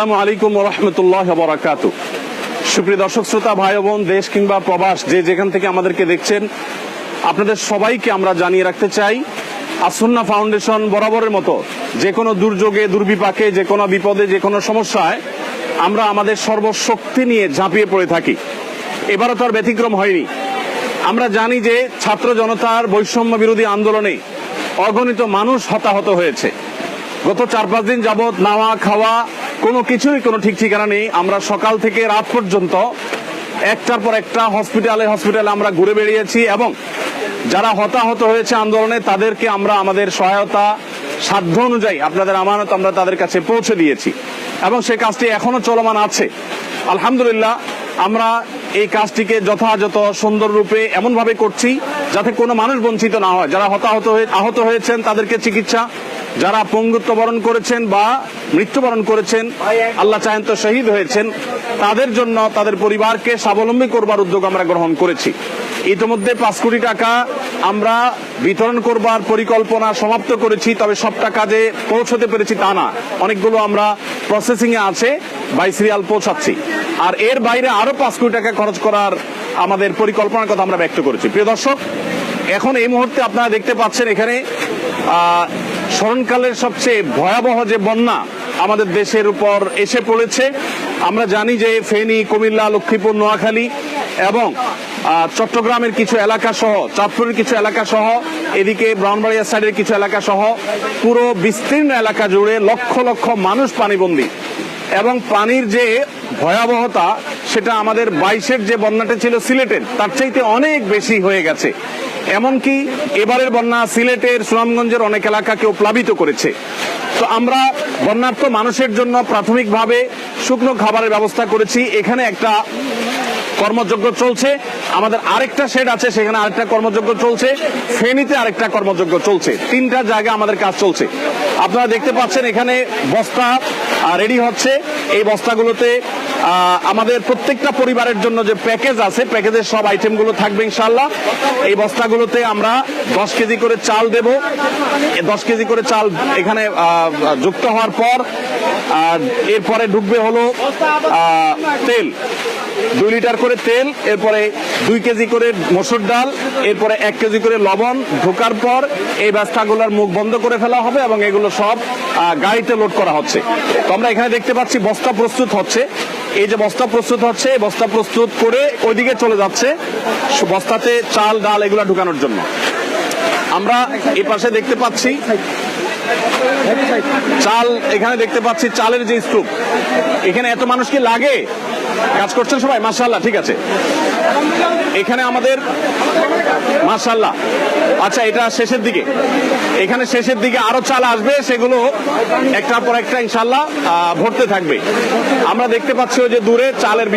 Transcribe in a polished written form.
আসসালামু আলাইকুম ওয়া রাহমাতুল্লাহি ওয়া বারাকাতুহু। সুপ্রিয় দর্শক শ্রোতা ভাই বোন, দেশ কিংবা প্রবাস যে যেখান থেকে আমাদেরকে দেখছেন, আপনাদের সবাইকে আমরা জানিয়ে রাখতে চাই, আসুন্নাহ ফাউন্ডেশন বরাবরের মতো যে কোনো দুর্যোগে, দুর্বিপাকে, যে কোনো বিপদে, যে কোনো সমস্যায় আমরা আমাদের সর্বশক্তি নিয়ে ঝাঁপিয়ে পড়ে থাকি। এবারও তো আর ব্যতিক্রম হয়নি। আমরা জানি যে ছাত্র জনতার বৈষম্য বিরোধী আন্দোলনে অগণিত মানুষ হতাহত হয়েছে। গত 4-5 দিন যাবৎ নাওয়া খাওয়া কোনো কিছুই কোনো ঠিক ঠিকানা নেই। আমরা সকাল থেকে রাত পর্যন্ত একটার পর একটা হসপিটালে আমরা ঘুরে বেরিয়েছি এবং যারা হতাহত হয়েছে আন্দোলনে তাদেরকে আমরা আমাদের সহায়তা সাধ্য অনুযায়ী, আপনাদের আমানত আমরা তাদের কাছে পৌঁছে দিয়েছি এবং সেই কাজটি এখনো চলমান আছে। আলহামদুলিল্লাহ, আমরা এই কাজটিকে যথাযথ সুন্দর রূপে এমন ভাবে করছি যাতে কোনো মানুষ বঞ্চিত না হয়। যারা আহত হয়েছেন তাদেরকে চিকিৎসা, যারা পঙ্গুত্ব বরণ করেছেন বা মৃত্যুবরণ করেছেন, আল্লাহ চাহেন তো শহীদ হয়েছেন, তাদের জন্য তাদের পরিবারকে স্বাবলম্বী করবার উদ্যোগ আমরা গ্রহণ করেছি। ইতিমধ্যে 5 কোটি টাকা আমরা বিতরণ করবার পরিকল্পনা সমাপ্ত করেছি। তবে সবটা কাজে পৌঁছতে পেরেছি তা না, অনেকগুলো আমরা প্রসেসিং এ আছে, বাই সিরিয়াল পৌঁছাচ্ছি। আর এর বাইরে আরো 5 কোটি টাকা খরচ করার আমাদের পরিকল্পনার কথা আমরা ব্যক্ত করেছি। প্রিয় দর্শক, এখন এই মুহূর্তে আপনারা দেখতে পাচ্ছেন এখানে স্মরণকালের সবচেয়ে ভয়াবহ যে বন্যা আমাদের দেশের উপর এসে পড়েছে। আমরা জানি যে ফেনী, কুমিল্লা, লক্ষ্মীপুর, নোয়াখালী এবং চট্টগ্রামের কিছু এলাকা সহ, চাঁদপুরের কিছু এলাকা সহ, এদিকে ব্রাহ্মণবাড়িয়া সাইডের কিছু এলাকা সহ পুরো বিস্তীর্ণ এলাকা জুড়ে লক্ষ লক্ষ মানুষ পানিবন্দী। এবং পানির যে ভয়াবহতা সেটা আমাদের 22-এর যে বন্যাটা ছিল সিলেটের, তার চাইতে অনেক বেশি হয়ে গেছে। এমনকি এবারের বন্যা সিলেটের, সুনামগঞ্জের অনেক এলাকাকেও প্লাবিত করেছে। তো আমরা বন্যার্থ মানুষের জন্য প্রাথমিকভাবে শুকনো খাবারের ব্যবস্থা করেছি। এখানে একটা কর্মযজ্ঞ চলছে, আমাদের আরেকটা শেড আছে, সেখানে আরেকটা কর্মযজ্ঞ চলছে, ফেনীতে আরেকটা কর্মযজ্ঞ চলছে। 3টা জায়গায় আমাদের কাজ চলছে। আপনারা দেখতে পাচ্ছেন এখানে বস্তা রেডি হচ্ছে। এই বস্তাগুলোতে আমাদের প্রত্যেকটা পরিবারের জন্য যে প্যাকেজ আছে, প্যাকেজের সব আইটেমগুলো থাকবে ইনশাআল্লাহ। এই বস্তাগুলোতে আমরা 10 কেজি করে চাল দেব। 10 কেজি করে চাল এখানে যুক্ত হওয়ার পর এরপরে ঢুকবে হলো তেল, 2 লিটার করে তেল, এরপরে 2 কেজি করে মসুর ডাল, এরপরে 1 কেজি করে লবণ ঢোকার পর এই বস্তাগুলোর মুখ বন্ধ করে ফেলা হবে এবং এগুলো সব গাড়িতে লোড করা হচ্ছে। তো আমরা এখানে দেখতে পাচ্ছি বস্তা প্রস্তুত হচ্ছে। এই যে বস্তা প্রস্তুত হচ্ছে, বস্তা প্রস্তুত করে ওইদিকে চলে যাচ্ছে বস্তাতে চাল ডাল এগুলো ঢুকানোর জন্য। আমরা এই পাশে দেখতে পাচ্ছি চাল, এখানে দেখতে পাচ্ছি চালের যে স্তূপ। এখানে এত মানুষ কি লাগে? কাজ করছেন সবাই? মাশাআল্লাহ, ঠিক আছে। এখানে আমাদের মাশাআল্লাহ, আচ্ছা এটা শেষের দিকে, এখানে শেষের দিকে আরো চাল আসবে, সেগুলো একটার পর একটা ইনশাআল্লাহ ভরতে থাকবে। আমরা দেখতে পাচ্ছি ওই যে দূরে চালের